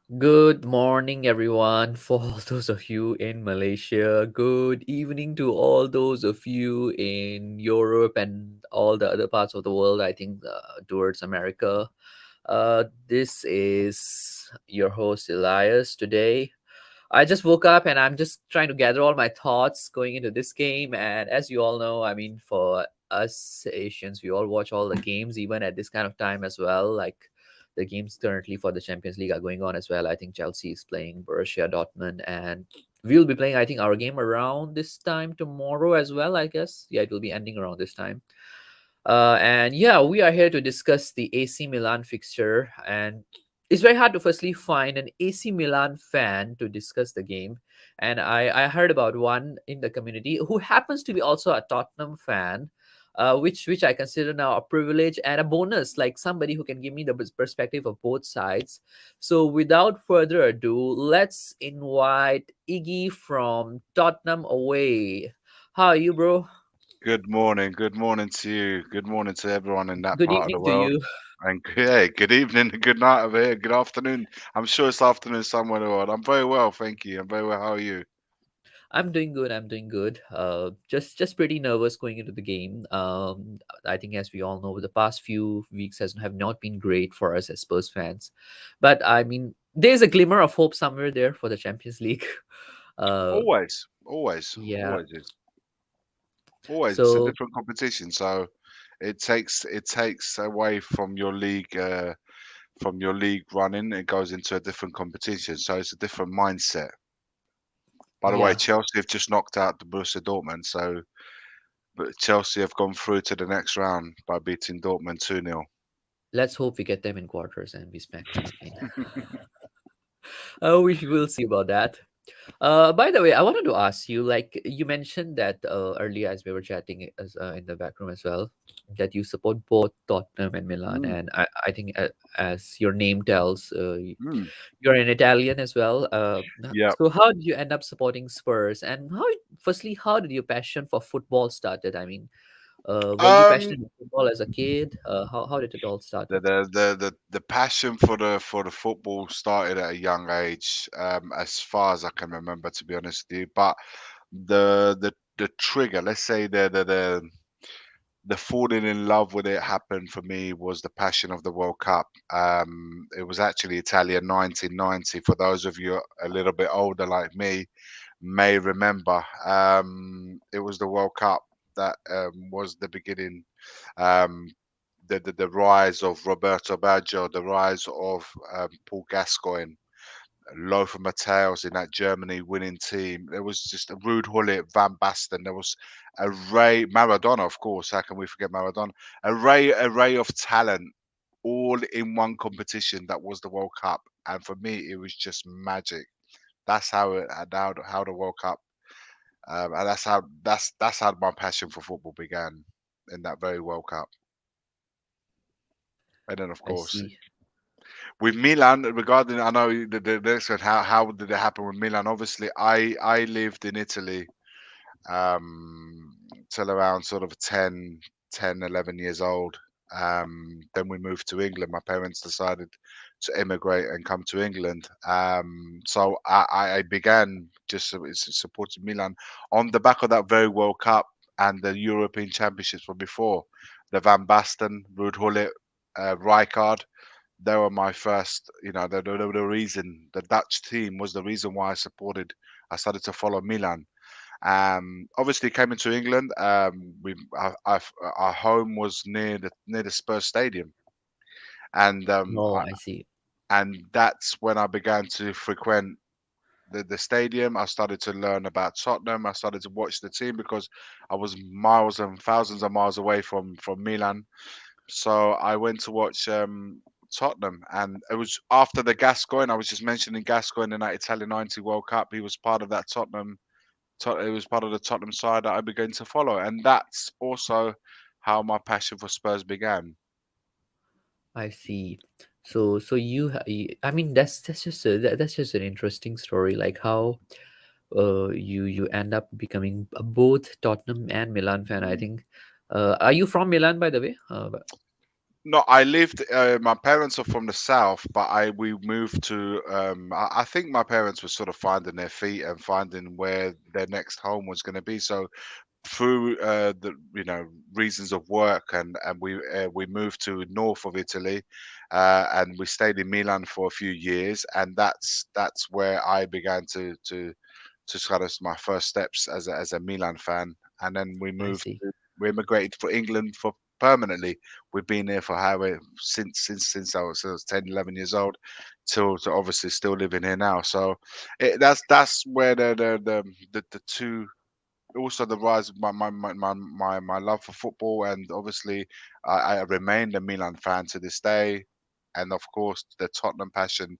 Good morning, everyone. For all those of you in Malaysia, good evening to all those of you in Europe and all the other parts of the world, I think towards America. This is your host, Elias, today. I just woke up and I'm just trying to gather all my thoughts going into this game. And as you all know, I mean, for us Asians, we all watch all the games, even at this kind of time as well. Like the games currently for the Champions League are going on as well. I think Chelsea is playing Borussia Dortmund, and we'll be playing, I think, our game around this time tomorrow as well, I guess. Yeah, it will be ending around this time. And yeah, we are here to discuss the AC Milan fixture. And it's very hard to firstly find an AC Milan fan to discuss the game. And I heard about one in the community who happens to be also a Tottenham fan. Which I consider now a privilege and a bonus, like somebody who can give me the perspective of both sides. So without further ado, let's invite Iggy from Tottenham away. How are you, bro? Good morning. Good morning to you. Good morning to everyone in that Good part of the evening to world. you. And hey, good evening, good night over here, good afternoon. I'm sure it's afternoon somewhere in the world. I'm very well, thank you. I'm very well. How are you? I'm doing good. I'm doing good. Just pretty nervous going into the game. I think as we all know, the past few weeks has have not been great for us as Spurs fans, but I mean, there's a glimmer of hope somewhere there for the Champions League. Uh, Always, always, yeah. always is. Always. It's a So different competition, so it takes away from your league running. It goes into a different competition, so it's a different mindset. By the way, yeah, Chelsea have just knocked out the Borussia Dortmund, so but Chelsea have gone through to the next round by beating Dortmund 2-0. let's hope we get them in quarters and we smack them again. We will see about that. By the way, I wanted to ask you, like you mentioned that earlier as we were chatting as in the back room as well, that you support both Tottenham and Milan, Mm, and I think as your name tells, mm. you're an Italian as well. Yeah. So how did you end up supporting Spurs, and firstly, how did your passion for football started? I mean, were you Um, passionate about football as a kid? How did it all the started? the passion for the football started at a young age, as far as I can remember, to be honest with you. But the trigger, let's say the falling in love with it happened for me was the passion of the World Cup. It was actually Italia 1990. For those of you a little bit older like me, may remember. It was the World Cup that was the beginning. Um, the rise of Roberto Baggio, the rise of Paul Gascoigne, Lothar Matthäus in that Germany winning team. There was just a Ruud Gullit, Van Basten. There was a Maradona, of course. How can we forget Maradona? Array of talent, all in one competition. That was the World Cup, and for me, it was just magic. That's how the World Cup, and that's how my passion for football began in that very World Cup. And then, of I course, see. with Milan, regarding I know the next one, how did it happen with Milan? Obviously, I lived in Italy till around sort of 11 years old. Then we moved to England. My parents decided to immigrate and come to England. So I began just supporting Milan on the back of that very World Cup and the European Championships. But before the Van Basten, Ruud Gullit, Rijkaard, they were my first, the reason the Dutch team was the reason why I started to follow Milan. Obviously, came into England. Our home was near the Spurs Stadium, and Oh, I see. that's when I began to frequent the stadium. I started to learn about Tottenham. I started to watch the team because I was miles and thousands of miles away from Milan. So I went to watch Tottenham, and it was after the Gascoigne. I was just mentioning Gascoigne in that Italian '90 World Cup. He was part of that Tottenham. It was part of the Tottenham side that I began to follow, and that's also how my passion for Spurs began. I see. So I mean, that's just an interesting story. Like how you end up becoming both Tottenham and Milan fan. I Mm. think. Are you from Milan, by the way? No, I lived. My parents are from the south, but I we moved to. I think my parents were sort of finding their feet and finding where their next home was going to be. So through the reasons of work, and we moved to north of Italy, and we stayed in Milan for a few years, and that's where I began to kind of my first steps as a Milan fan, and then I see. we immigrated for England for permanently. We've been there for how since I was 10, 11 years old, till to obviously still living here now. So that's where the two, also the rise of my love for football, and obviously I remain a Milan fan to this day, and of course the Tottenham passion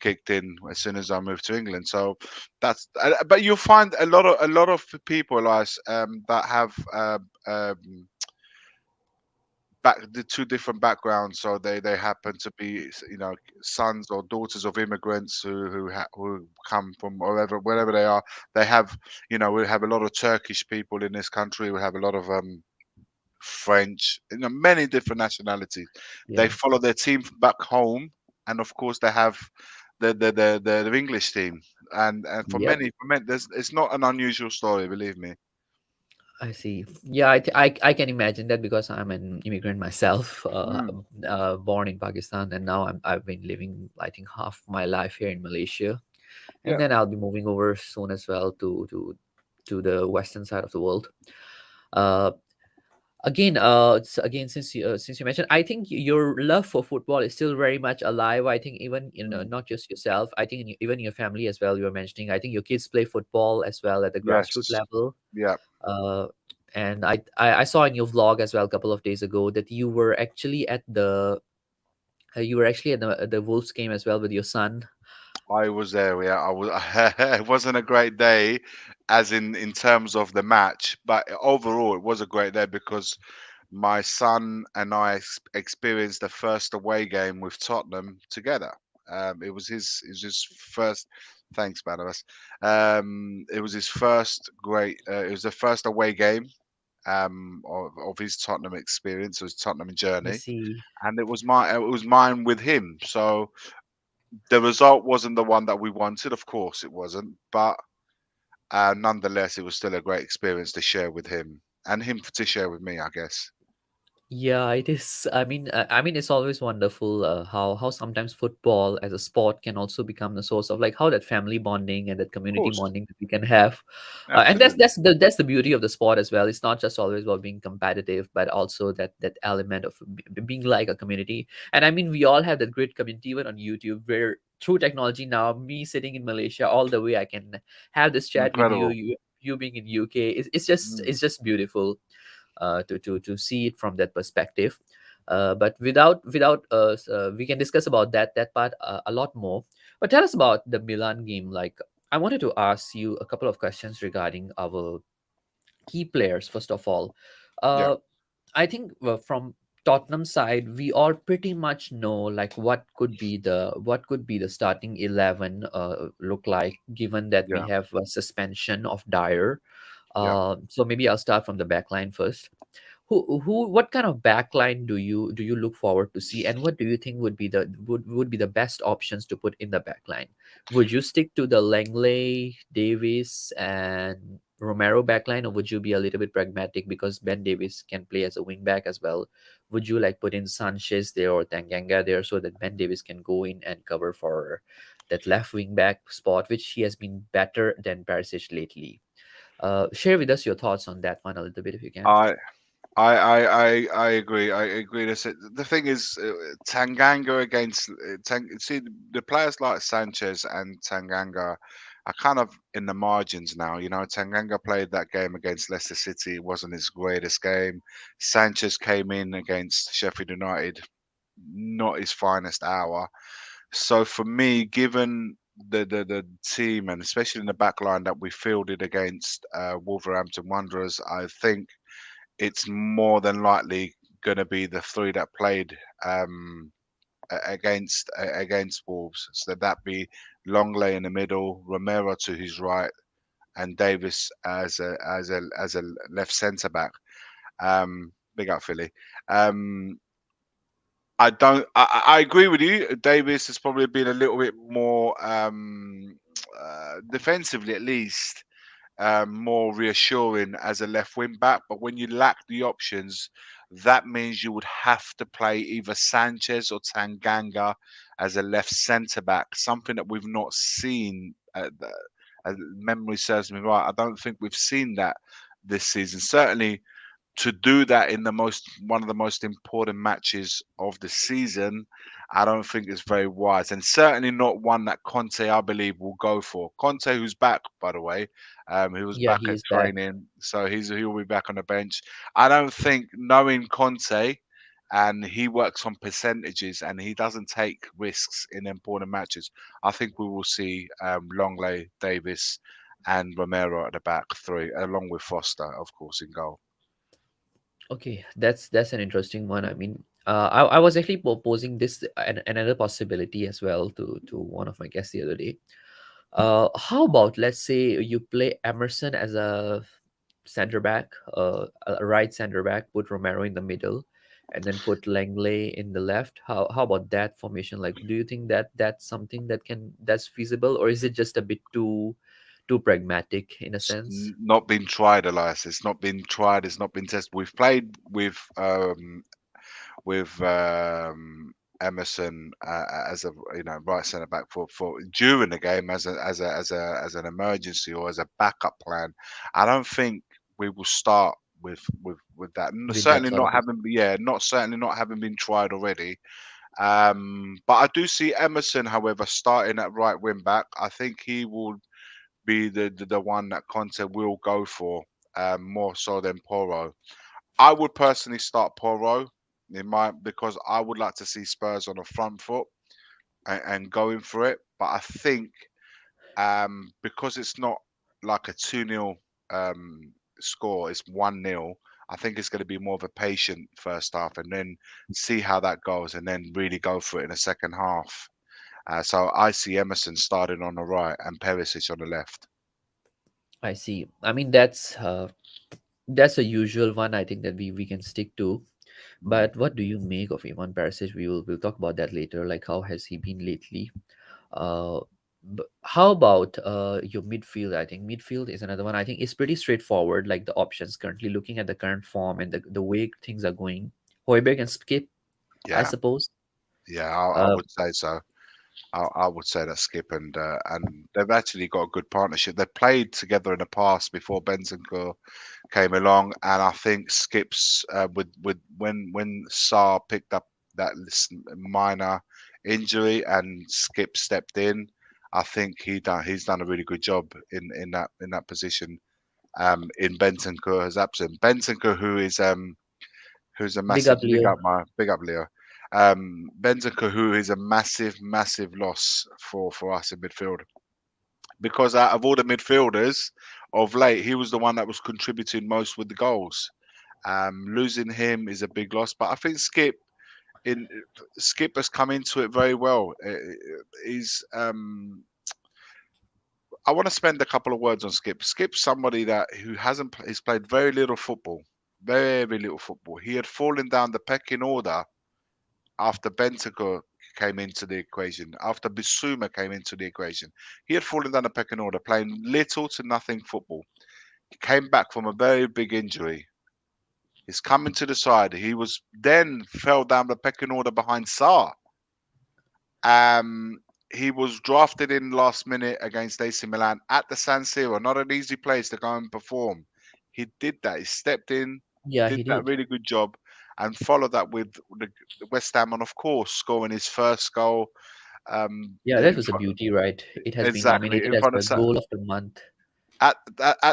kicked in as soon as I moved to England. So but you'll find a lot of people as that have back the two different backgrounds. So they happen to be sons or daughters of immigrants who come from wherever they are. They have we have a lot of Turkish people in this country. We have a lot of French, many different nationalities. They Yeah. follow their team back home, and of course they have the English team. And Yep. for many, it's not an unusual story, believe me. I see. Yeah, I can imagine that because I'm an immigrant myself, Mm, born in Pakistan, and now I've been living, I think, half my life here in Malaysia, and yeah, then I'll be moving over soon as well to the western side of the world. Uh, again, since you mentioned, I think your love for football is still very much alive. I think even mm, not just yourself. I think even your family as well. You were mentioning. I think your kids play football as well at the grassroots yes, level. yeah. uh, and I saw in your vlog as well a couple of days ago that you were actually at the Wolves game as well with your son. I was there. Yeah, I was. It wasn't a great day, as in terms of the match, but overall it was a great day because my son and I experienced the first away game with Tottenham together. It was his first. Thanks, Barnabas. It was his first great. It was the first away game of his Tottenham experience, his Tottenham I journey, see. and it was mine with him. So the result wasn't the one that we wanted, of course it wasn't, but nonetheless, it was still a great experience to share with him, and him to share with me, I guess. Yeah, it is. I mean, it's always wonderful how sometimes football as a sport can also become the source of like how that family bonding and that Of community course, bonding that we can have, and that's absolutely, that's the that's the beauty of the sport as well. It's not just always about being competitive, but also that element of being like a community. And I mean, we all have that great community even on YouTube, where through technology now, me sitting in Malaysia all the way, I can have this chat with you. incredible. You being in UK, Mm, it's just beautiful to see it from that perspective. But without we can discuss about that part a lot more. But tell us about the Milan game. Like, I wanted to ask you a couple of questions regarding our key players. First of all, yeah, uh, I think from Tottenham side, we all pretty much know like what could be the starting 11 look like, given that we yeah, have a suspension of Dyer. yeah. So maybe I'll start from the back line first. What kind of backline do you look forward to see, and what do you think would be the best options to put in the backline? Would you stick to the Langley, Davis, and Romero backline, or would you be a little bit pragmatic because Ben Davis can play as a wing back as well? Would you like put in Sanchez there or Tanganga there so that Ben Davis can go in and cover for that left wing back spot, which he has been better than Perisic lately? Share with us your thoughts on that one a little bit if you can. I I agree. I agree. The thing is, Tanganga against see the players like Sanchez and Tanganga are kind of in the margins now. Tanganga played that game against Leicester City. It wasn't his greatest game. Sanchez came in against Sheffield United, not his finest hour. So for me, given the team, and especially in the back line that we fielded against Wolverhampton Wanderers, I think it's more than likely going to be the three that played against Wolves. So that be Longley in the middle, Romero to his right, and Davis as a left centre back. Big up Philly. Um, I don't. I agree with you. Davis has probably been a little bit more defensively, at least, more reassuring as a left wing back. But when you lack the options, that means you would have to play either Sanchez or Tanganga as a left centre back, something that we've not seen. As memory serves me right, I don't think we've seen that this season. Certainly, to do that in the most one of the most important matches of the season, I don't think it's very wise, and certainly not one that Conte, I believe, will go for. Conte, who's back, by the way, he was Yeah, back he at is back. training, so he'll be back on the bench. I don't think, knowing Conte, and he works on percentages and he doesn't take risks in important matches. I think we will see Longley, Davis, and Romero at the back three, along with Foster, of course, in goal. Okay, that's an interesting one. I mean, I was actually proposing this another possibility as well to one of my guests the other day. How about, let's say you play Emerson as a center back, a right center back, put Romero in the middle, and then put Langley in the left. How about that formation? Like, do you think that that's something that's feasible, or is it just a bit too pragmatic in a sense? Not been tried, Elias. It's not been tried. It's not been tested. We've played with Emerson as a right centre back for during the game as an emergency or as a backup plan. I don't think we will start with that. With that Certainly sort of not having not certainly not having been tried already. But I do see Emerson, however, starting at right wing back. I think he will be the one that Conte will go for, more so than Poro. I would personally start Poro in my because I would like to see Spurs on the front foot and going for it. But I think because it's not like a 2-0 score, it's 1-0. I think it's going to be more of a patient first half and then see how that goes and then really go for it in the second half. So I see Emerson starting on the right and Perisic on the left. I see. I mean, that's a usual one. I think that we can stick to. Mm. But what do you make of Ivan Perisic? We'll talk about that later. Like, how has he been lately? Uh, how about your midfield? I think midfield is another one. I think it's pretty straightforward. Like the options currently, looking at the current form and the way things are going, Hoiberg and Skip, I Yeah, suppose. yeah, I Uh, would say so. I would say that Skip and they've actually got a good partnership. They played together in the past before Bentancur came along, and I think Skip's with when Sarr picked up that minor injury and Skip stepped in, I think he's done a really good job in that position. In Bentancur's absence, Bentancur, who's a big massive up, big Leo. up big up Leo. Bentancur, who is a massive loss for us in midfield because out of all the midfielders of late, he was the one that was contributing most with the goals. Losing him is a big loss, but I think in Skip has come into it very well. He's I want to spend a couple of words on Skip. Skip's somebody that who hasn't he's played very little football, very little football. He had fallen down the pecking order after Bentancur came into the equation, after Bissouma came into the equation. He had fallen down the pecking order, playing little to nothing football. He came back from a very big injury. He's coming to the side. He was then fell down the pecking order behind Sarr. Um, he was drafted in last minute against AC Milan at the San Siro. Not an easy place to go and perform. He did that. He stepped in, Yeah, did he that did. really good job, and followed that with the West Ham, and of course scoring his first goal. Yeah, that was a beauty, right? It has been Exactly nominated in as front of the goal of the month. at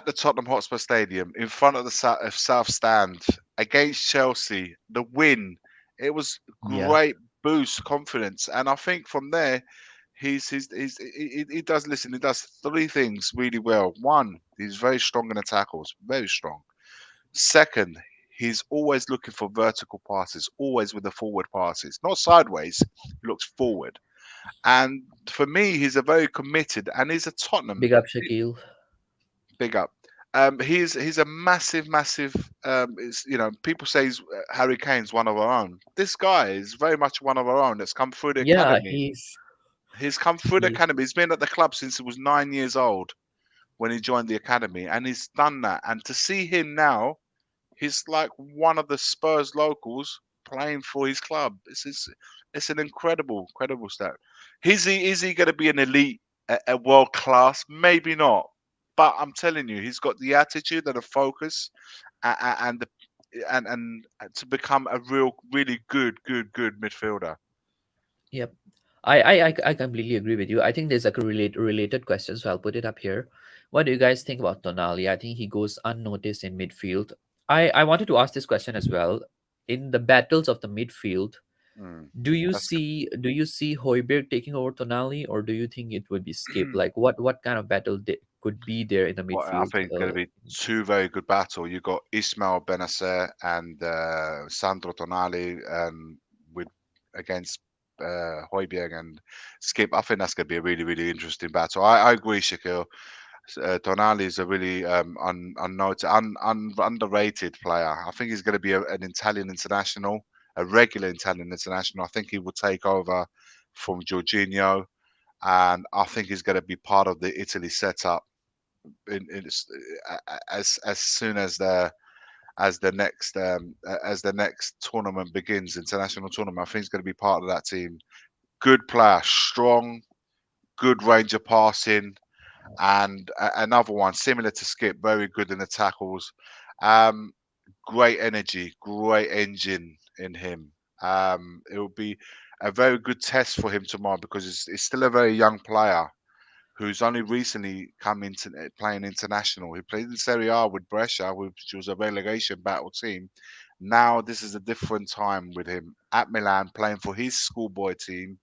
the Tottenham Hotspur Stadium, in front of the South Stand against Chelsea. The win, it was Yeah, great boost confidence, and I think from there, he does listen. He does three things really well. One, he's very strong in the tackles, very strong. Second, he's always looking for vertical passes, always with the forward passes, not sideways. He looks forward. And for me, he's a very committed, and he's a Tottenham. big up Shaquille. Big up. He's a massive. It's, people say Harry Kane's one of our own. This guy is very much one of our own. That's come through the Yeah, academy. He's come through the he's academy. He's been at the club since he was 9 years old when he joined the academy, and he's done that. And to see him now, he's like one of the Spurs locals playing for his club. It's an incredible stat. Is he going to be an elite, a world class? Maybe not. But I'm telling you, he's got the attitude and the focus, and to become a really good midfielder. Yep. I completely agree with you. I think there's like a related question, so I'll put it up here. What do you guys think about Tonali? I think he goes unnoticed in midfield. I wanted to ask this question as well. In the battles of the midfield, Mm. That's do you see Hoiberg taking over Tonali, or do you think it would be Skip? Like what kind of battle could be there in the Well, I midfield? think it's going to be two very good battle. You got Ismail Benacer and Sandro Tonali with against Højbjerg and Skip. I think that's going to be a really interesting battle. I agree, Shaquille. Tonali is a really unnoted, underrated player. I think he's going to be an Italian international, a regular Italian international. I think he will take over from Jorginho, and I think he's going to be part of the Italy setup as soon as the next tournament begins, international tournament. I think he's going to be part of that team. Good player, strong, good range of passing, and another one similar to Skip, very good in the tackles. Um, Great energy, great engine in him. It will be a very good test for him tomorrow because he's still a very young player who's only recently come into playing international. He played in Serie A with Brescia, which was a relegation battle team. Now this is a different time with him at Milan, playing for his schoolboy team.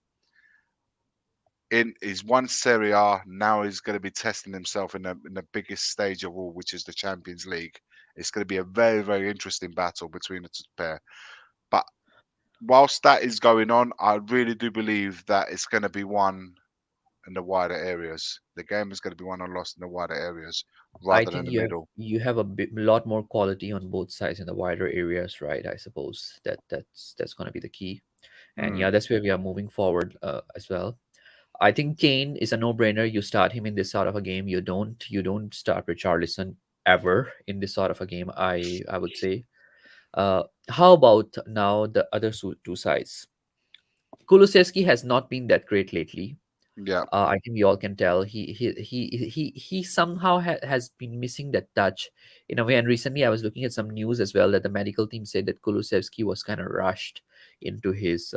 In he's won Serie A. Now he's going to be testing himself in the biggest stage of all, which is the Champions League. It's going to be a very interesting battle between the two pair. But whilst that is going on, I really do believe that it's going to be won in the wider areas. The game is going to be won and lost in the wider areas I rather than think the middle. you have lot more quality on both sides in the wider areas, right? I suppose that's going to be the key. And yeah, Mm, that's where we are moving forward as well. I think Kane is a no-brainer. You start him in this sort of a game. You don't start Richarlison ever in this sort of a game. I would say. How about now the other two sides? Kulusevski has not been that great lately. yeah. I think we all can tell he somehow has been missing that touch in a way. And recently, I was looking at some news as well that the medical team said that Kulusevski was kind of rushed into his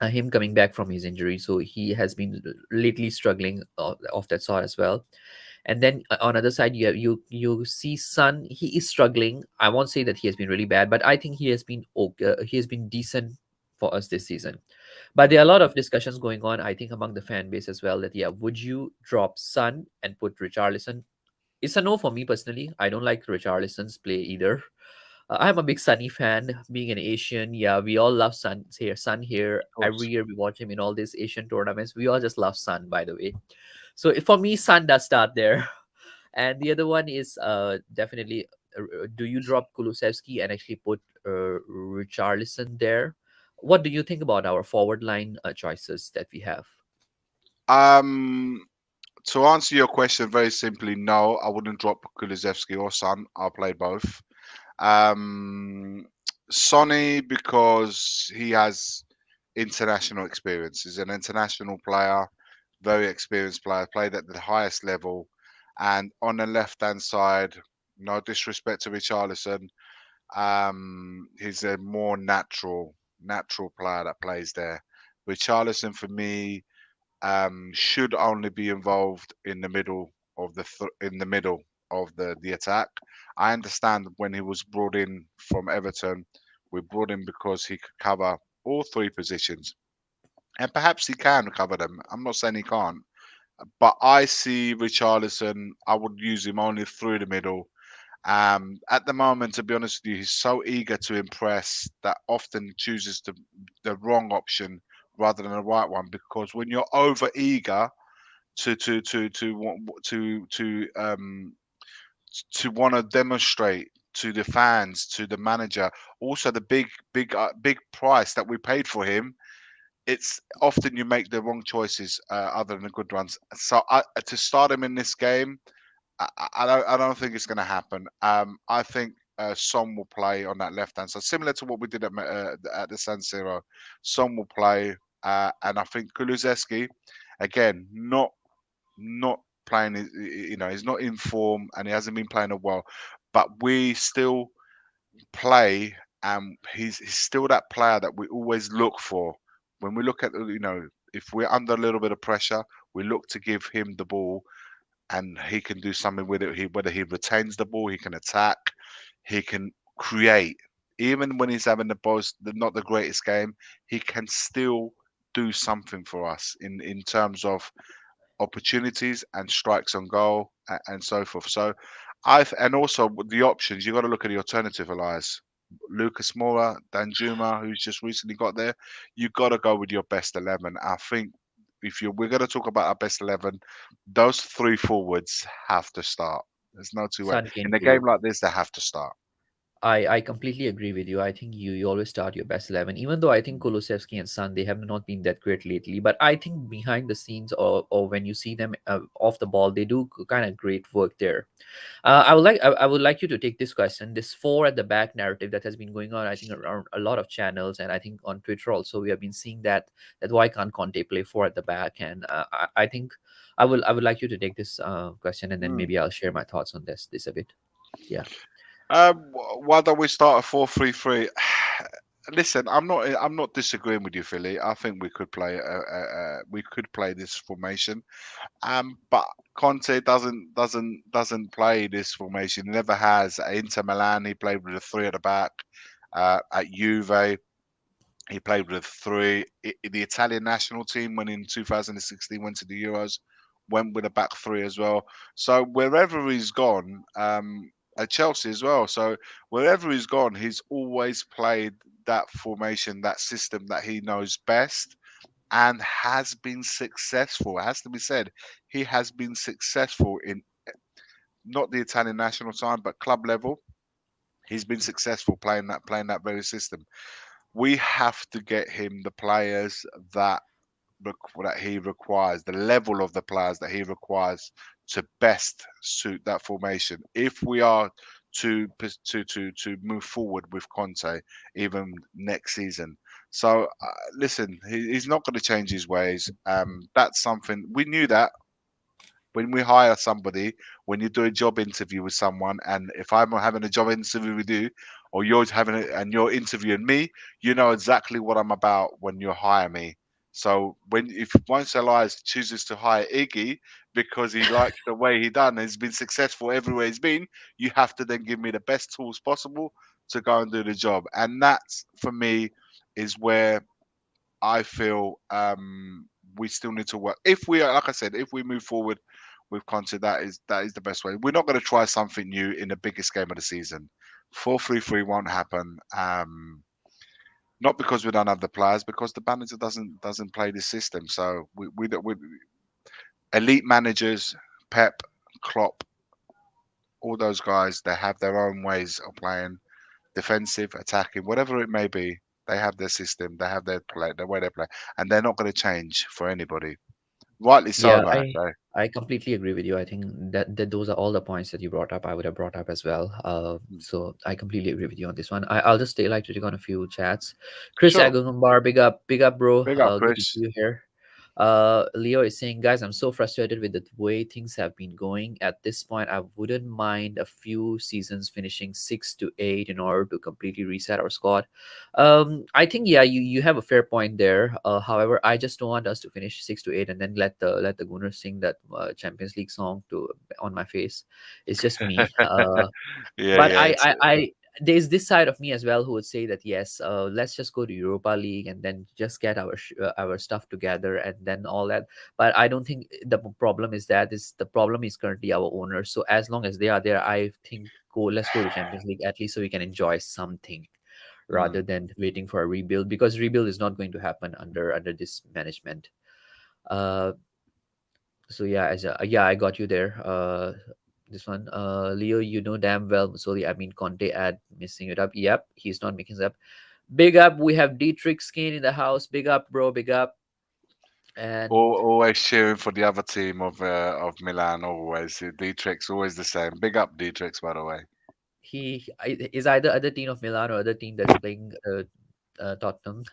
him coming back from his injury, so he has been lately struggling of that sort as well. And then on other side, you see Son. He is struggling. I won't say that he has been really bad, but I think he has been okay. He has been decent for us this season. But there are a lot of discussions going on, I think, among the fan base as well. That yeah, would you drop Son and put Richarlison? It's a no for me personally. I don't like Richarlison's play either. I'm a big Sunny fan. Being an Asian, yeah, we all love Sun here. Sun here. Of Every course. year we watch him in all these Asian tournaments. We all just love Sun, by the way. So for me, Sun does start there. And the other one is definitely do you drop Kulusevski and actually put Richarlison there? What do you think about our forward line choices that we have? Um, to answer your question very simply, no, I wouldn't drop Kulusevski or Son. I'll play both. Um, Sonny because he has international experience. He's an international player, very experienced player, played at the highest level. And on the left hand side, no disrespect to Richarlison, he's a more natural player that plays there. Richarlison for me should only be involved in the middle of in the middle of the attack. I understand when he was brought in from Everton, we brought him because he could cover all three positions, and perhaps he can cover them. I'm not saying he can't, but I see Richarlison. I would use him only through the middle. At the moment, to be honest with you, he's so eager to impress that often chooses the wrong option rather than the right one. Because when you're over eager to to want to demonstrate to the fans, to the manager, also the big price that we paid for him. It's often you make the wrong choices other than the good ones. So to start him in this game, I don't think it's going to happen. I think Son will play on that left hand side, similar to what we did at the San Siro. Son will play, and I think Kulusevski, again, not playing. He's not in form and he hasn't been playing it well. But we still play, and he's still that player that we always look for when we look at if we're under a little bit of pressure, we look to give him the ball and he can do something with it. Whether he retains the ball, he can attack, he can create. Even when he's having not the greatest game, he can still do something for us in terms of opportunities and strikes on goal and so forth. So and also with the options, you got to look at the alternative, Elias. Lucas Moura, Danjuma, who's just recently got there, you got to go with your best 11. I think if we're going to talk about our best 11, those three forwards have to start. There's no two way. Son In Kane a game Giroud. like this, they have to start. I completely agree with you. I think you always start your best 11, even though I think Kulusevski and Son, they have not been that great lately. But I think behind the scenes, or when you see them off the ball, they do kind of great work there. I would like you to take this question, this four at the back narrative that has been going on, I think, around a lot of channels, and I think on Twitter also we have been seeing that why can't Conte play four at the back? And I think I would like you to take this question, and then Mm. maybe I'll share my thoughts on this a bit. Yeah, Why don't we start a 4-3-3? Listen, I'm not disagreeing with you, Philly. I think we could play this formation. But Conte doesn't play this formation. He never has. At Inter Milan, he played with a three at the back. At Juve, he played with a three. The Italian national team, when in 2016 went to the Euros, went with a back three as well. So wherever he's gone, at Chelsea as well. So wherever he's gone, he's always played that formation, that system that he knows best and has been successful. It has to be said, he has been successful in not the Italian national time, but club level. He's been successful playing that very system. We have to get him the players that he requires, the level of the players that he requires to best suit that formation. If we are to move forward with Conte even next season. So listen, he's not going to change his ways. That's something we knew that when we hire somebody, when you do a job interview with someone, and if I'm having a job interview with you, or you're having it and you're interviewing me, you know exactly what I'm about when you hire me. So if once Elias chooses to hire Iggy because he likes the way he done, he's been successful everywhere he's been, you have to then give me the best tools possible to go and do the job. And that's for me is where I feel we still need to work. If we are, like I said, if we move forward with Conte, that is the best way. We're not going to try something new in the biggest game of the season. 4-3-3 won't happen. Not because we don't have the players, because the manager doesn't play the system. So we elite managers, Pep, Klopp, all those guys, they have their own ways of playing, defensive, attacking, whatever it may be. They have their system, they have their play, the way they play, and they're not going to change for anybody. Rightly so, yeah, man. I completely agree with you. I think that those are all the points that you brought up. I would have brought up as well. So I completely agree with you on this one. I'll just stay like to take on a few chats. Chris Sure. Agumbar, big up, bro. Big up, Good to see Chris. you here. Leo is saying, guys, I'm so frustrated with the way things have been going. At this point, I wouldn't mind a few seasons finishing 6 to 8 in order to completely reset our squad. I think yeah, you have a fair point there. However, I just don't want us to finish 6 to 8 and then let the Gunners sing that Champions League song to on my face. It's just me. Yeah, But yeah. I there's this side of me as well who would say that yes, let's just go to Europa League and then just get our stuff together and then all that. But I don't think problem is that is the problem is currently our owners. So as long as they are there, I think let's go to Champions League at least so we can enjoy something rather Mm. than waiting for a rebuild, because rebuild is not going to happen under this management. Uh, so yeah, yeah, I got you there. This one, Leo, you know damn well Musoli. I mean Conte ad missing it up. Yep, he's not making it up. Big up, we have Dietrich Skin in the house. Big up, bro. Big up. And Always cheering for the other team of Milan. Always, Dietrich's always the same. Big up Dietrich's, by the way. is either other team of Milan or other team that's playing Tottenham.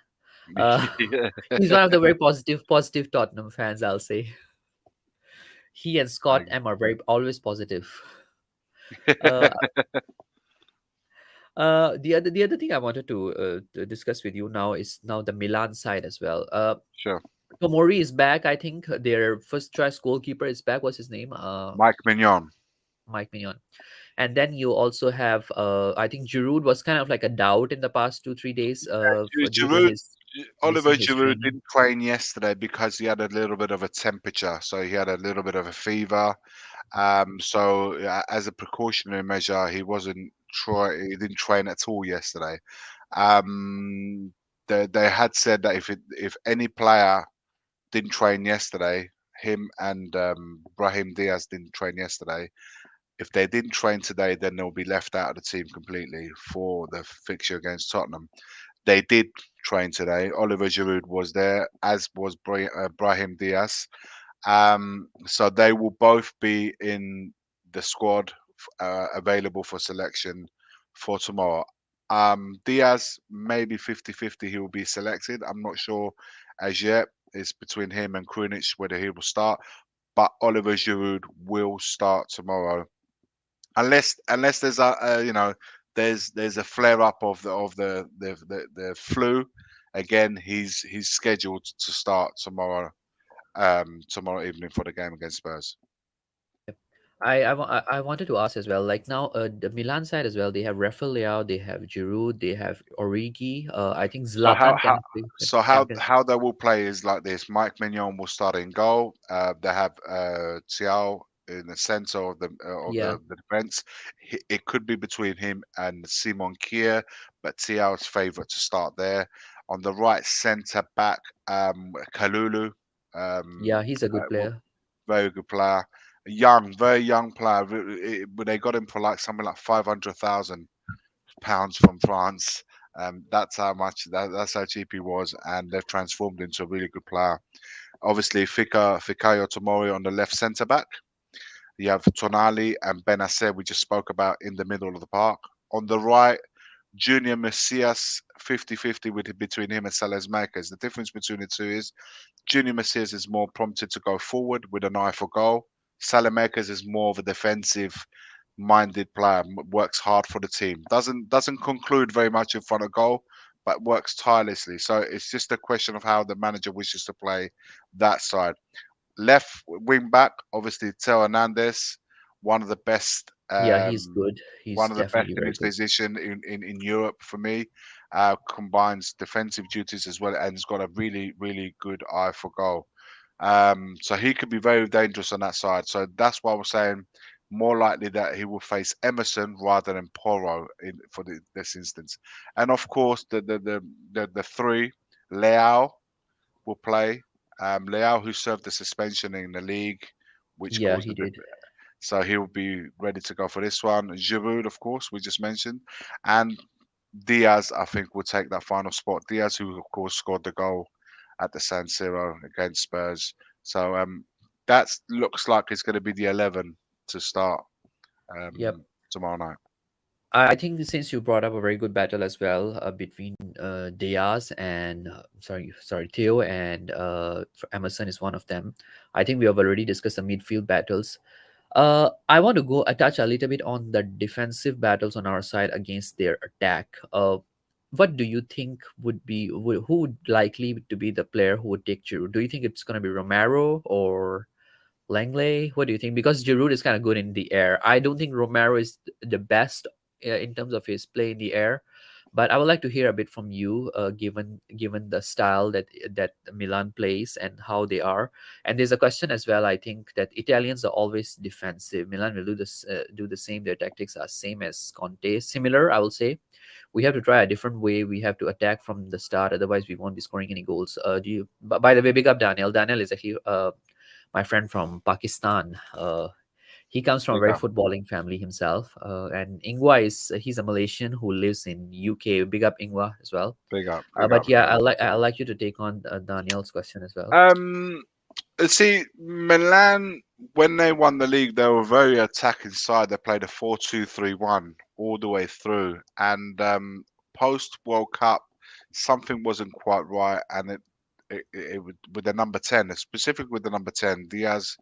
Uh, Yeah. he's one of the very positive Tottenham fans, I'll say. He and Scott M are very always positive. Uh, the other thing I wanted to discuss with you now is now the Milan side as well. Sure. Tomori is back. I think their first choice goalkeeper is back. What's his name? Mike Mignon. Mike Mignon. And then you also have, I think Giroud was kind of like a doubt in the past 2 3 days, due to Giroud, his Oliver missing his Giroud training. didn't train yesterday because he had a little bit of a temperature, so he had a little bit of a fever. As a precautionary measure, he wasn't try. He didn't train at all yesterday. Um, they had said that if any player didn't train yesterday, him and Brahim Diaz didn't train yesterday. If they didn't train today, then they'll be left out of the team completely for the fixture against Tottenham. They did train today. Oliver Giroud was there, as was Brahim Diaz. So they will both be in the squad available for selection for tomorrow. Diaz, maybe 50-50, he will be selected. I'm not sure as yet. It's between him and Krunic whether he will start. But Oliver Giroud will start tomorrow, unless there's there's a flare up of the flu. Again, he's scheduled to start tomorrow, tomorrow evening for the game against Spurs. Yep. I wanted to ask as well, like now, the Milan side as well, they have Rafael Leao, they have Giroud, they have Origi. I think So Zlatan can play for Champions. how they will play is like this. Mike Mignon will start in goal. They have Thiaw in the center Yeah, the defense. It could be between him and Simon Kier, but Thiaw's favourite to start there. On the right centre back, Kalulu, yeah, he's a good will player. very good player. Young, very young player. But they got him for like something like 500,000 pounds from France. That's how that's how cheap he was, and they've transformed into a really good player. Obviously, Fikayo Tomori on the left centre back. You have Tonali and Benacer, we just spoke about, in the middle of the park. On the right, Junior Messias, 50-50 between him and Sales Makers. The difference between the two is Junior Messias is more prompted to go forward with an eye for goal. Salamakers is more of a defensive minded player, works hard for the team. Doesn't conclude very much in front of goal, but works tirelessly. So it's just a question of how the manager wishes to play that side. Left wing back, obviously Teo Hernandez, one of the best. Yeah, he's good. He's One of the best definitely in very his good. position in Europe for me. Combines defensive duties as well, and has got a really good eye for goal. So he could be very dangerous on that side. So that's why we're saying more likely that he will face Emerson rather than Porro for this instance. And of course, the three, Leao will play. Leao, who served the suspension in the league, which Yeah, caused he a bit. did. So he'll be ready to go for this one. Giroud, of course, we just mentioned, and Diaz, I think, will take that final spot. Diaz, who of course scored the goal at the San Siro against Spurs. So that looks like it's going to be the 11 to start Yep. tomorrow night. I think since you brought up a very good battle as well, between Diaz and sorry Theo and Emerson is one of them. I think we have already discussed the midfield battles. I want to go touch a little bit on the defensive battles on our side against their attack. What do you think who would likely to be the player who would take Giroud? Do you think it's going to be Romero or Langley? What do you think? Because Giroud is kind of good in the air. I don't think Romero is the best in terms of his play in the air, but I would like to hear a bit from you, given the style that Milan plays and how they are. And there's a question as well. I think that Italians are always defensive. Milan will do the same. Their tactics are same as Conte, similar. I will say we have to try a different way. We have to attack from the start. Otherwise, we won't be scoring any goals. Do you? By the way, big up Daniel. Daniel is actually my friend from Pakistan. He comes from a Big very up, footballing family himself, and Ingwa is he's a Malaysian who lives in UK. Big up Ingwa as well. big up, big up. But yeah, I like you to take on Daniel's question as well. Um, See, Milan, when they won the league, they were very attacking side. They played a 4-2-3-1 all the way through. And post World Cup, something wasn't quite right. And with the number 10, specifically with the number 10, Diaz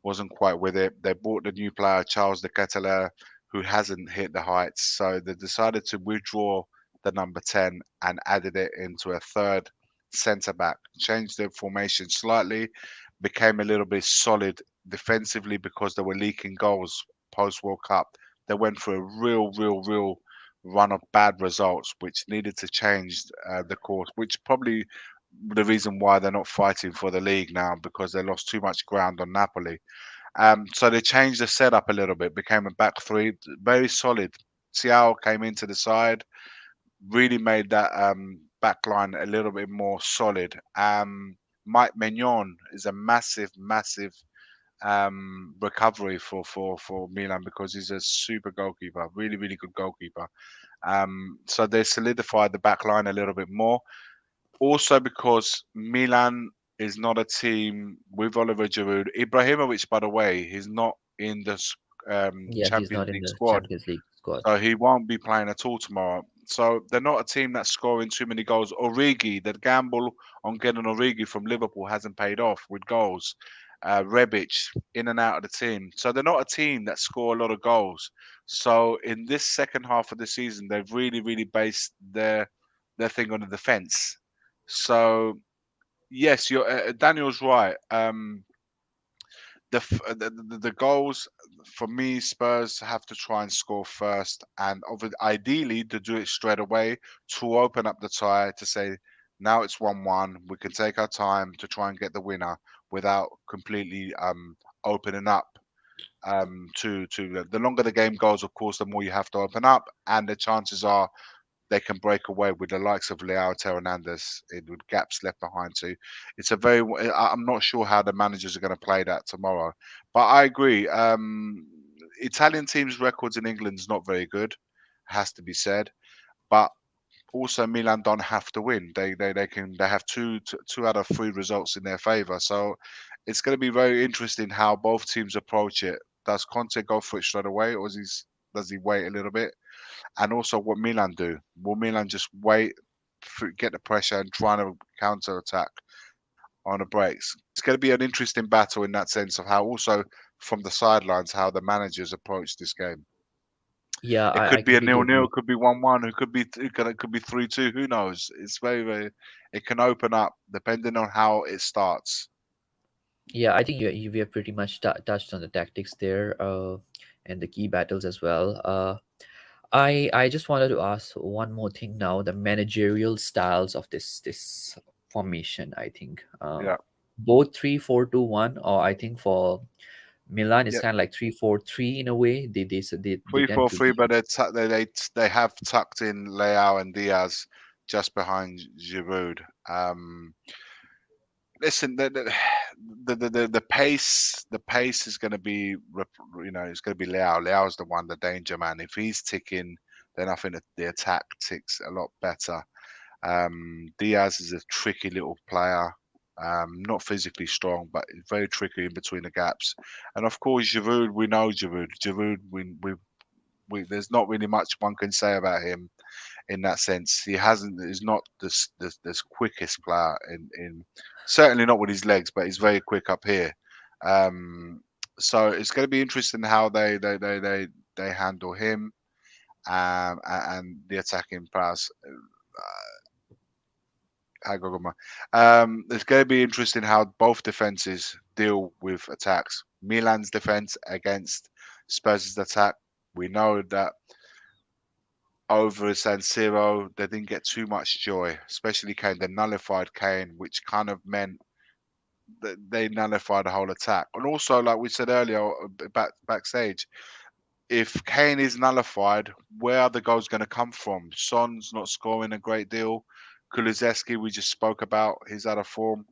wasn't quite with it. They bought the new player, Charles de Ketelaere, who hasn't hit the heights. So they decided to withdraw the number 10 and added it into a third centre back, changed the formation slightly, became a little bit solid defensively because they were leaking goals post World Cup. They went for a real run of bad results, which needed to change the course, which probably the reason why they're not fighting for the league now because they lost too much ground on Napoli. So they changed the setup a little bit, became a back three, very solid. Tiao came into the side, really made that back line a little bit more solid. Mike Maignan is a massive recovery for Milan because he's a super goalkeeper, really good goalkeeper. So they solidified the back line a little bit more. Also because Milan is not a team with Oliver Giroud. Ibrahimovic, by the way, he's not in the Yeah, he's Champions not in League the squad, Champions League squad. so he won't be playing at all tomorrow. So they're not a team that's scoring too many goals. Origi, that gamble on getting Origi from Liverpool hasn't paid off with goals. Rebic in and out of the team. So they're not a team that score a lot of goals. So in this second half of the season, they've really based their thing on the defense. So yes, you're Daniel's right. The goals for me, Spurs have to try and score first, and ideally to do it straight away to open up the tie to say now it's 1-1. We can take our time to try and get the winner without completely opening up. To the longer the game goes, of course, the more you have to open up, and the chances are they can break away with the likes of Leao Hernandez with gaps left behind too. It's a very. I'm not sure how the managers are going to play that tomorrow, but I agree. Italian teams' records in England is not very good, has to be said. But also Milan don't have to win. They have two out of three results in their favour. So it's going to be very interesting how both teams approach it. Does Conte go for it straight away, or does he wait a little bit? And also what Milan do. Will Milan just wait, get the pressure, and try to counter attack on the breaks? It's going to be an interesting battle in that sense of how also from the sidelines how the managers approach this game. Yeah, It I could be a completely nil-nil, agree. it could be 1-1, it could be 3-2. Who knows? It's very. It can open up depending on how it starts. Yeah, I think we have pretty much touched on the tactics there, and the key battles as well. I just wanted to ask one more thing now. The managerial styles of this formation. I think Yeah, both 3-4-2-1, or I think for Milan it's yeah. kind of like 3-4-3 in a way. They Three tend four to three, be. but they have tucked in Leao and Diaz just behind Giroud. Listen, the pace is going to be, it's going to be Leao. Leao's the one, the danger man. If he's ticking, then I think that the attack ticks a lot better. Diaz is a tricky little player. Not physically strong, but very tricky in between the gaps. And of course, Giroud, we know Giroud. Giroud, there's not really much one can say about him in that sense. He hasn't is not this quickest player in certainly not with his legs, but he's very quick up here. Um, so it's going to be interesting how they handle him and the attacking pass. It's going to be interesting how both defenses deal with attacks. Milan's defense against Spurs' attack. We know that over San Siro, they didn't get too much joy, especially Kane. They nullified Kane, which kind of meant that they nullified the whole attack. And also, like we said earlier, backstage, if Kane is nullified, where are the goals going to come from? Son's not scoring a great deal. Kulusevski, we just spoke about, he's out of form.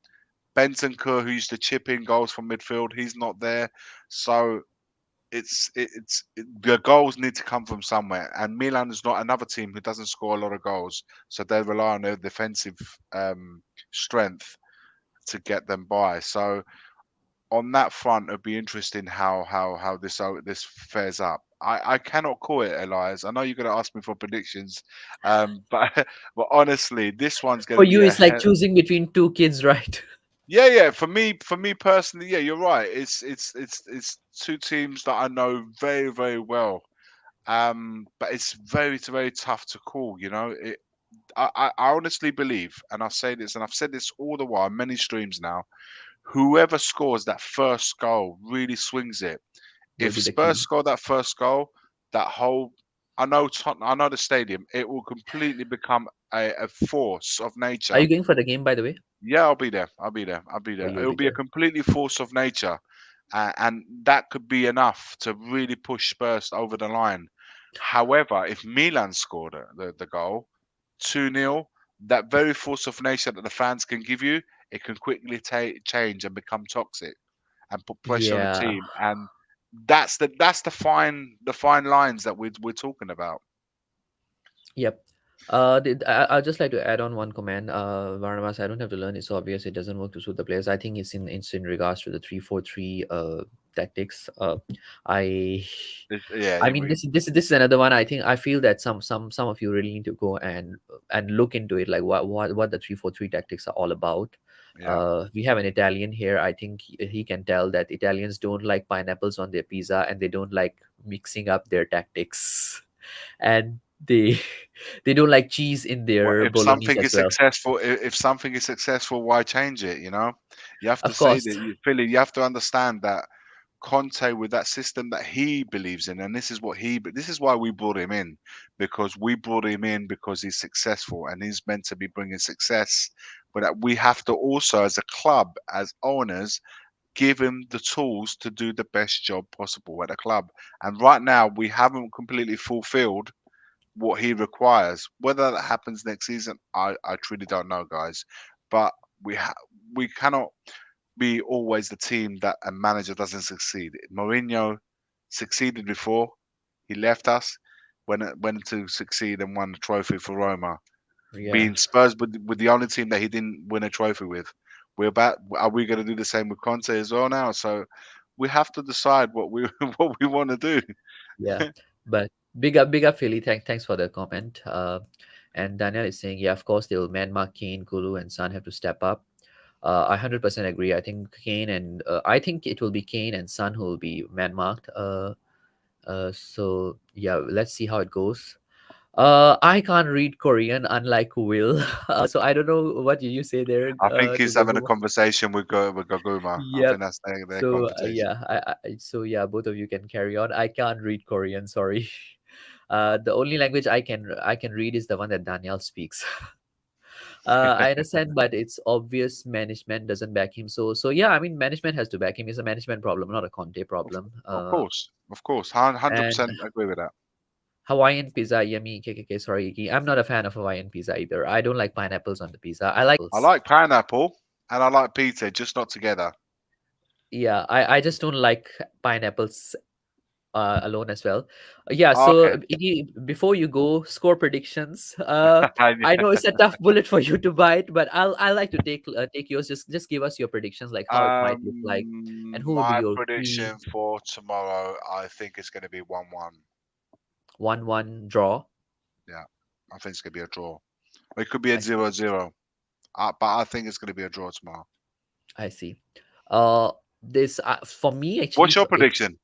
Bentancur, who used to chip in goals from midfield, he's not there. So the goals need to come from somewhere, and Milan is not another team who doesn't score a lot of goals, so they rely on their defensive um, strength to get them by. So on that front, it'd be interesting how this fares up. I cannot call it, Elias. I know you're going to ask me for predictions, but but honestly, this one's going For to you, be a it's like choosing between two kids, right? yeah, yeah. For me personally, yeah, you're right. It's two teams that I know very, very well. But it's very tough to call. I honestly believe, and I say this, and I've said this all the while, many streams now. Whoever scores that first goal really swings it. Will If be the Spurs key. score that first goal, that whole I know Tottenham, I know the stadium, it will completely become a force of Are nature. you going for the game, by the way? Yeah, I'll be there. I'll be there. I'll be Or there. you'll It'll be be a there? completely force of nature, and that could be enough to really push Spurs over the line. However, if Milan scored the goal, 2-0, that very force of nature that the fans can give you, it can quickly change and become toxic and put pressure on the Yeah. team. And that's the fine lines that we're talking about. Yep. I'd just like to add on one comment. Varnavas, I don't have to learn. It's obvious it doesn't work to suit the players. I think it's in regards to the 3-4-3 tactics. I Yeah, I mean this is another one. I think I feel that some of you really need to go and look into it, like what the 3-4-3 tactics are all about. yeah. We have an Italian here. I think he can tell that Italians don't like pineapples on their pizza, and they don't like mixing up their tactics, and they they don't like cheese in Well, their if bolognese something as is well. successful, if something is successful, why change it? You have to Of say course. that, Philly. You have to understand that Conte, with that system that he believes in, and this is what this is why we brought him in, because we brought him in because he's successful and he's meant to be bringing success. But that we have to also, as a club, as owners, give him the tools to do the best job possible at the club. And right now, we haven't completely fulfilled what he requires. Whether that happens next season, I truly don't know, guys. But we ha- we cannot be always the team that a manager doesn't succeed. Mourinho succeeded before he left us, went to succeed and won the trophy for Roma. Yeah. Being Spurs with the only team that he didn't win a trophy with. Are we going to do the same with Conte as well now? So we have to decide what we what we want to do. Yeah, but big up, Philly. Thanks for the comment. And Daniel is saying, yeah, of course they will man mark Kane, Kulu, and Son have to step up. I 100% agree. I think it will be Kane and Son who will be man marked. So yeah, let's see how it goes. I can't read Korean, unlike Will. So I don't know what you say there I think to he's having a Goguma. conversation with Goguma. I Yep. think that's their So conversation. yeah, so yeah, both of you can carry on. I can't read Korean, sorry. The only language I can read is the one that Daniel speaks. I understand, but it's obvious management doesn't back him. So yeah, I mean management has to back him. It's a management problem, not a Conte Of, problem. of course, 100% And agree with that. Hawaiian pizza, yummy, KKK, sorry, Iki. I'm not a fan of Hawaiian pizza either. I don't like pineapples on the pizza. I like I apples. like pineapple and I like pizza, just not together. Yeah, I just don't like pineapples alone as well. Yeah, so Okay. Iggy, before you go, score predictions. I know it's a tough bullet for you to bite, but I like to take yours. Just give us your predictions, like how it might look like, and who will be My your prediction key for tomorrow, I think it's going to be 1-1. 1-1 draw. Yeah, I think it's going to be a draw. It could be a I see. 0-0, but I think it's going to be a draw tomorrow. I see. This for me actually, What's your prediction?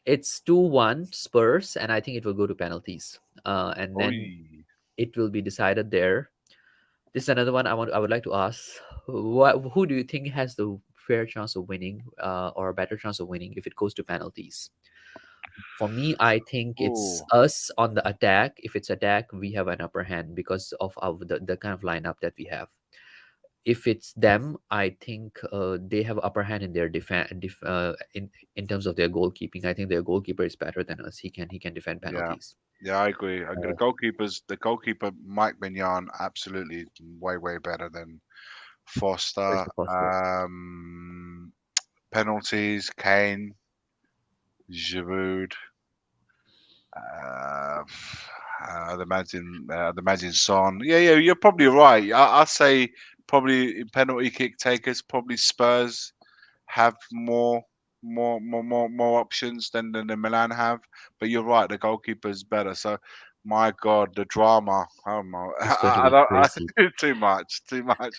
it's 2-1 Spurs, and I think it will go to penalties. And Oh, then it will be decided there. This is another one I would like to ask. Who do you think has the fair chance of winning, or a better chance of winning if it goes to penalties? For me, I think it's oh, us on the attack. If it's attack, we have an upper hand because of the kind of lineup that we have. If it's them, I think they have upper hand in their defense. In terms of their goalkeeping, I think their goalkeeper is better than us. He can defend yeah. penalties. Yeah, I agree. The Uh, goalkeeper Mike Mignon, absolutely way better than Foster. Mr. Foster. Penalties, Kane. Giroud. Uh, I'd imagine Son. Yeah, yeah, you're probably right. I'd say probably penalty kick takers, probably Spurs have more options than the Milan have. But you're right, the goalkeeper's better. So, my God, the drama. Oh my, It's going to I be don't. crazy. Too much, too much.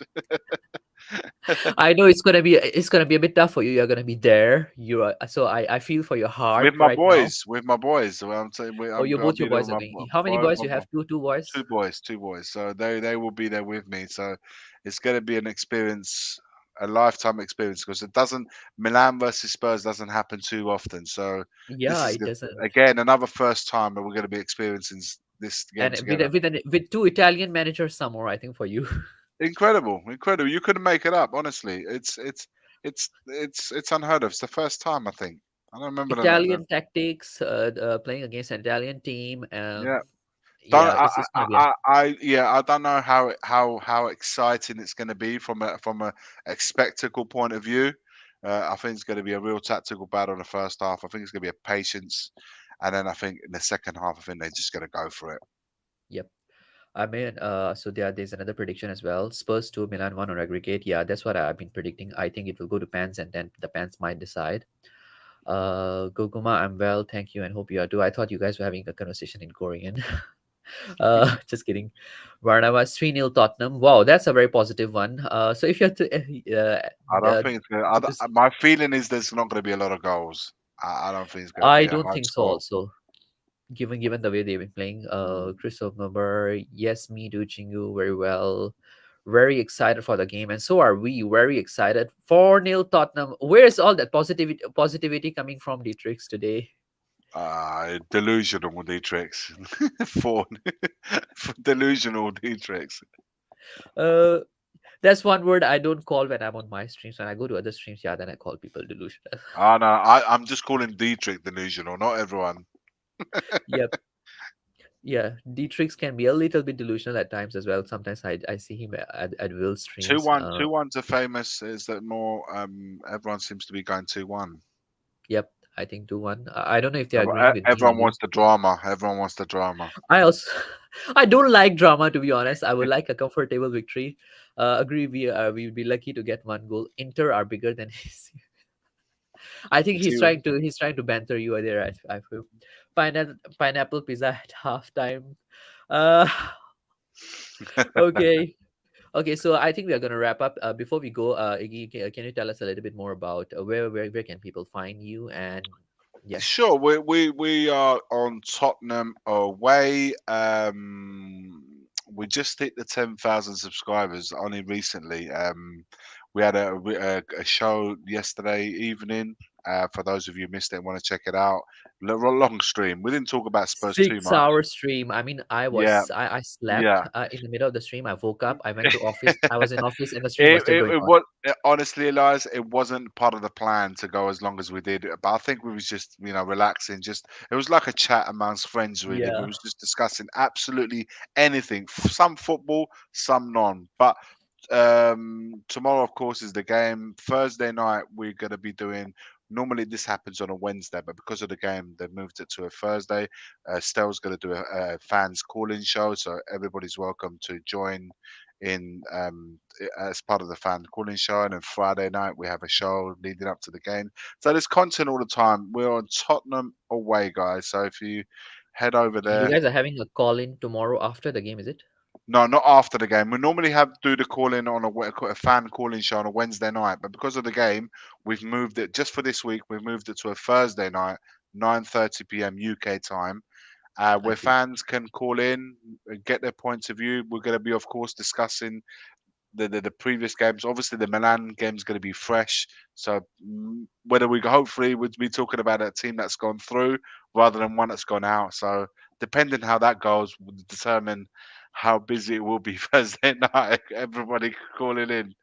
I know it's gonna be a bit tough for you. You're gonna be there. You are so I feel for your heart right now. With my boys. So I'm saying, Oh, you I'll both your be there boys with are going. How many boys my you have? Two boys. two boys. So they will be there with me. So it's going to be an experience, a lifetime experience, because it doesn't Milan versus Spurs doesn't happen too often. So this Yeah, is it doesn't. again another first time that we're going to be experiencing this game And with together. with two Italian managers, some more, I think, for you. Incredible, incredible. You couldn't make it up. Honestly, it's unheard of. It's the first time I think. I don't remember the Italian tactics, playing against an Italian team. yeah. Don't Yeah, it's gonna be a yeah, I don't know how exciting it's going to be from a spectacle point of view. I think it's going to be a real tactical battle in the first half. I think it's going to be a patience, and then I think in the second half, I think they're just going to go for it. yep. I mean, so there's another prediction as well. Spurs 2, Milan 1 on aggregate. Yeah, that's what I've been predicting. I think it will go to pans and then the pans might decide. Goguma, I'm well, thank you, and hope you are too. I thought you guys were having a conversation in Korean. Just kidding. Varnava 3-0 Tottenham. Wow, that's a very positive one. So if you have to, I don't think it's going. to this, My feeling is there's not going to be a lot of goals. I don't think it's going to I be a don't high think so. score. Also, given the way they've been playing, Mm. Christoph Number, yes, me do Chingu very well. Very excited for the game, and so are we. Very excited. 4-0 Tottenham. Where's all that positivity coming from, Dietrich, today? Delusional Dietrichs. For delusional Dietrichs. Uh, that's one word I don't call when I'm on my streams. When I go to other streams, yeah, then I call people delusional. Oh no, I'm just calling Dietrich delusional, not everyone. Yep. Yeah, Dietrich can be a little bit delusional at times as well. Sometimes I see him at Will Two streams. one, 2-1's are famous. Is that more? Everyone seems to be going 2-1. Yep, I think 2-1. I don't know if they're agreeing with me or Everyone you. wants the drama. Everyone wants the drama. I also I don't like drama, to be honest. I would like a comfortable victory. Agree. We would be lucky to get one goal. Inter are bigger than his. I think See, he's trying to banter you there. I feel pineapple pizza at halftime. Uh, okay. Okay, so I think we are going to wrap up. Before we go, Iggy, can you tell us a little bit more about where can people find you? And yeah, sure, we are on Tottenham away. We just hit the 10,000 subscribers only recently. We had a show yesterday evening. For those of you who missed it and want to check it out, long stream. We didn't talk about Spurs too 6 hour much. stream. I mean, Yeah, I slept yeah. in the middle of the stream. I woke up. I went to office. I was in office, and the stream was still going It on. was honestly, Elias, it wasn't part of the plan to go as long as we did. But I think we was just, relaxing. Just it was like a chat amongst friends, really. We Yeah, was just discussing absolutely anything. Some football, some non. But tomorrow, of course, is the game. Thursday night, we're gonna be doing. Normally, this happens on a Wednesday, but because of the game, they've moved it to a Thursday. Stell's going to do a fans call-in show, so everybody's welcome to join in as part of the fan calling show. And then Friday night we have a show leading up to the game. So there's content all the time. We're on Tottenham away, guys. So if you head over and you there, guys are having a call in tomorrow after the game, is it? no, not after the game. We normally have do the call in on a fan calling show on a Wednesday night, but because of the game, we've moved it just for this week. We've moved it to a Thursday night, 9:30 p.m. UK time, I where see. fans can call in, get their points of view. We're going to be, of course, discussing the previous games. Obviously, the Milan game is going to be fresh. So whether we hopefully would be talking about a team that's gone through rather than one that's gone out. So depending how that goes will determine how busy it will be Thursday night. Everybody calling in.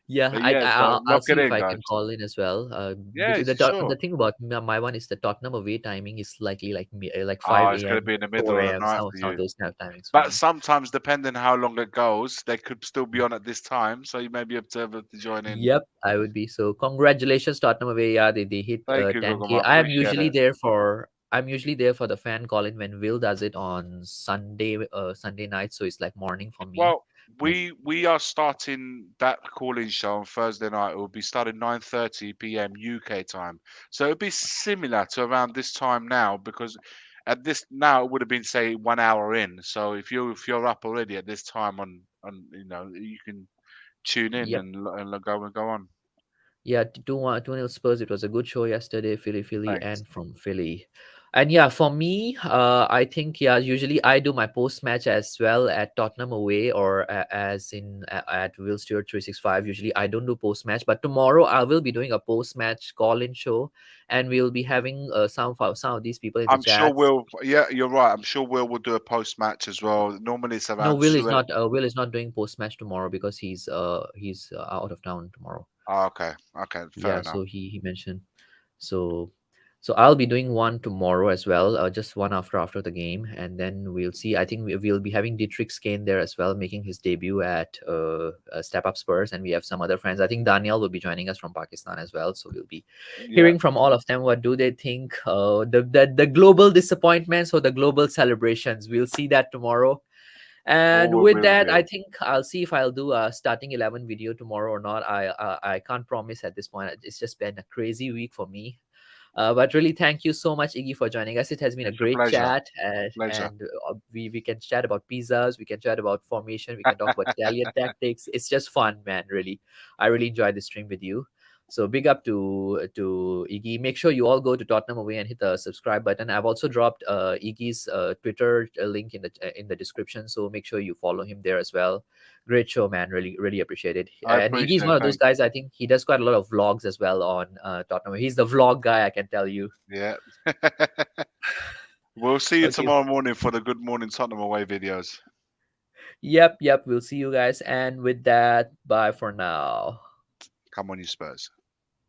Yeah, But yeah, so I'll lock it see if in, I guys. can call in as well. Yeah, Because sure. the thing about my one is the Tottenham away timing is likely like Oh, 5 it's going to a.m., be in the middle 4 of the a.m. night for Some of you. those kind of timings for But me. sometimes, depending how long it goes, they could still be on at this time, so you may be able to join in. Yep, I would be. So congratulations, Tottenham away. Yeah, they hit Thank you, Gugum. 10K. I appreciate it. I'm usually there for the fan call in when Will does it on Sunday night. So it's like morning for me. Well, And we are starting that call-in show on Thursday night. It will be starting 9:30 p.m. UK time, so it'll be similar to around this time now because at this now it would have been say 1 hour in. So if you're up already at this time on you can tune in yep. and go on. Yeah, 2-1 Spurs. It was a good show yesterday, Philly, Thanks. and from Philly. And yeah, for me, I think yeah, usually I do my post match as well at Tottenham away or as in at Will Stewart 365. Usually I don't do post match, but tomorrow I will be doing a post match call in show, and we'll be having some of these people in the I'm sure chats. Will. Yeah, you're right. I'm sure Will do a post match as well. Normally it's No, around 2. Will is not doing post match tomorrow because he's out of town tomorrow. Oh, okay, okay, fair Yeah, enough. so he mentioned. So I'll be doing one tomorrow as well, just one after the game, and then we'll see. I think we'll be having Dietrich Kane there as well, making his debut at Step Up Spurs, and we have some other friends. I think Daniel will be joining us from Pakistan as well, so we'll be Yeah, hearing from all of them. What do they think? The global disappointments or the global celebrations? We'll see that tomorrow. all And will be with that, I revealed. think I'll see if I'll do a starting 11 video tomorrow or not. I can't promise at this point. It's just been a crazy week for me. But really, thank you so much, Iggy, for joining us. It has been a It's a great pleasure. chat, Pleasure. and we can chat about pizzas, we can chat about formation, we can talk about Italian tactics. It's just fun, man. Really, I really enjoyed this stream with you. So big up to Iggy. Make sure you all go to Tottenham away and hit the subscribe button. I've also dropped Iggy's Twitter link in the description, so make sure you follow him there as well. Great show, man. Really appreciate it. I And Iggy's appreciate it. one of those Thanks. guys. I think he does quite a lot of vlogs as well on Tottenham. He's the vlog guy, I can tell you. Yeah. We'll see you Okay. tomorrow morning for the Good Morning Tottenham away videos. Yep. We'll see you guys. And with that, bye for now. Come on, you Spurs.